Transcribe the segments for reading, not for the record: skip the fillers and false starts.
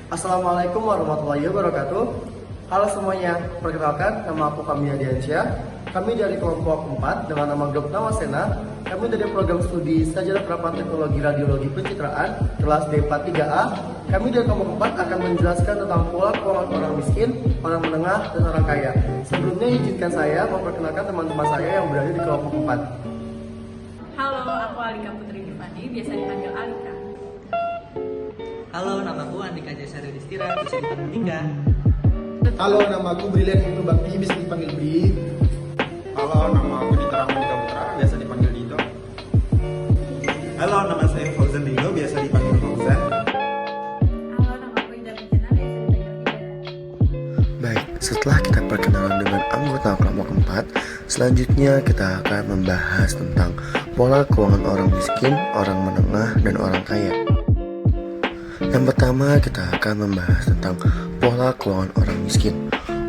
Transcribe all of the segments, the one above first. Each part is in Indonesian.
Assalamualaikum warahmatullahi wabarakatuh. Halo semuanya, perkenalkan nama aku Kamia Diansyah. Kami dari kelompok 4 dengan nama grup Nawasena. Kami dari program studi Sarjana Penerapan Teknologi Radiologi Pencitraan kelas D43A. Kami dari kelompok 4 akan menjelaskan tentang pola keuangan orang miskin, orang menengah, dan orang kaya. Sebelumnya izinkan saya memperkenalkan teman-teman saya yang berada di kelompok 4. Halo, aku Alika Putri Divani, biasa dipanggil Alika. Halo, namaku Andika Jasari Distira, bisa dipanggil Tingga. Halo, nama aku Brilian Ibnu Bakti, bisa dipanggil Bi. Halo, nama aku Dito Rahmanika Putra, biasa dipanggil Dito. Halo, nama saya Fauzan Dino, biasa dipanggil Fauzan. Halo, nama aku Indah Bencana, biasa dipanggil Ida. Baik, setelah kita perkenalan dengan anggota kelompok 4, selanjutnya kita akan membahas tentang pola keuangan orang miskin, orang menengah, dan orang kaya. Yang pertama, kita akan membahas tentang pola keuangan orang miskin.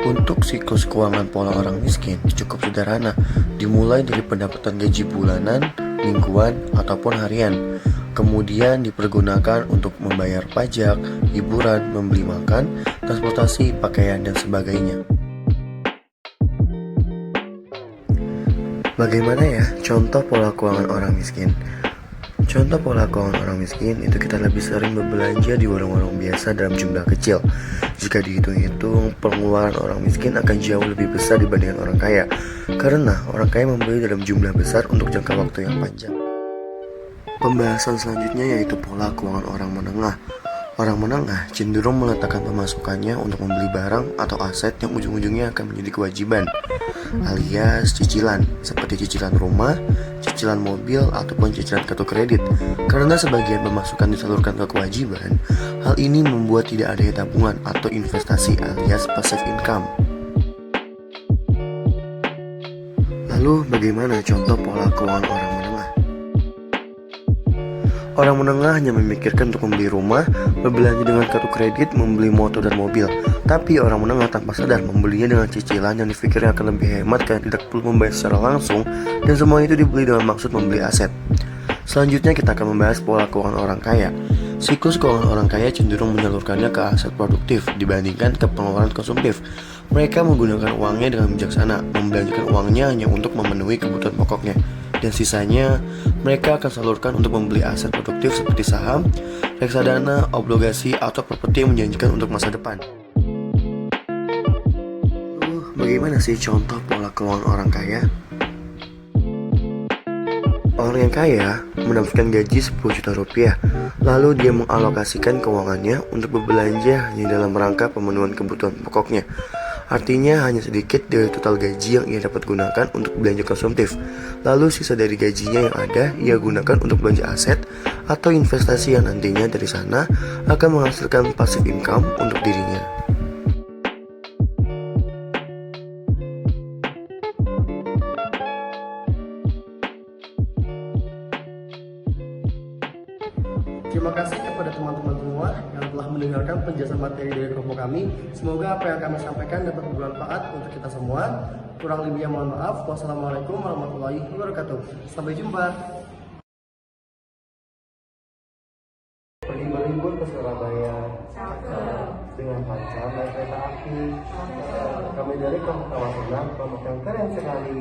Untuk siklus keuangan pola orang miskin cukup sederhana, dimulai dari pendapatan gaji bulanan, mingguan, ataupun harian. Kemudian dipergunakan untuk membayar pajak, hiburan, membeli makan, transportasi, pakaian, dan sebagainya. Bagaimana ya contoh pola keuangan orang miskin? Contoh pola keuangan orang miskin itu kita lebih sering berbelanja di warung-warung biasa dalam jumlah kecil. Jika dihitung-hitung, pengeluaran orang miskin akan jauh lebih besar dibandingkan orang kaya. Karena orang kaya membeli dalam jumlah besar untuk jangka waktu yang panjang. Pembahasan selanjutnya yaitu pola keuangan orang menengah. Orang menengah cenderung meletakkan pemasukannya untuk membeli barang atau aset yang ujung-ujungnya akan menjadi kewajiban, alias cicilan, seperti cicilan rumah, cicilan mobil, ataupun cicilan kartu kredit. Karena sebagian pemasukan disalurkan ke kewajiban, hal ini membuat tidak ada tabungan atau investasi alias passive income. Lalu bagaimana contoh pola keuangan orang menengah? Orang menengah hanya memikirkan untuk membeli rumah, berbelanja dengan kartu kredit, membeli motor dan mobil. Tapi orang menengah tanpa sadar membelinya dengan cicilan yang dipikirnya akan lebih hemat karena tidak perlu membayar secara langsung, dan semua itu dibeli dengan maksud membeli aset. Selanjutnya kita akan membahas pola keuangan orang kaya. Siklus keuangan orang kaya cenderung menyalurkannya ke aset produktif dibandingkan ke pengeluaran konsumtif. Mereka menggunakan uangnya dengan bijaksana, membelanjakan uangnya hanya untuk memenuhi kebutuhan pokoknya. Dan sisanya mereka akan salurkan untuk membeli aset produktif seperti saham, reksadana, obligasi, atau properti yang menjanjikan untuk masa depan. Bagaimana sih contoh pola keuangan orang kaya? Orang yang kaya mendapatkan gaji 10 juta rupiah, lalu dia mengalokasikan keuangannya untuk berbelanja hanya dalam rangka pemenuhan kebutuhan pokoknya. Artinya hanya sedikit dari total gaji yang ia dapat gunakan untuk belanja konsumtif. Lalu sisa dari gajinya yang ada ia gunakan untuk belanja aset atau investasi yang nantinya dari sana akan menghasilkan passive income untuk dirinya. Terima kasih kepada teman-teman semua yang telah mendengarkan penjelasan materi dari kelompok kami. Semoga apa yang kami sampaikan dapat bermanfaat untuk kita semua. Kurang lebihnya mohon maaf. Wassalamualaikum warahmatullahi wabarakatuh. Sampai jumpa. Pergi berlibur ke Surabaya dengan pacar naik kereta api. Kami dari kelompok Nawasena, kelompok yang keren sekali.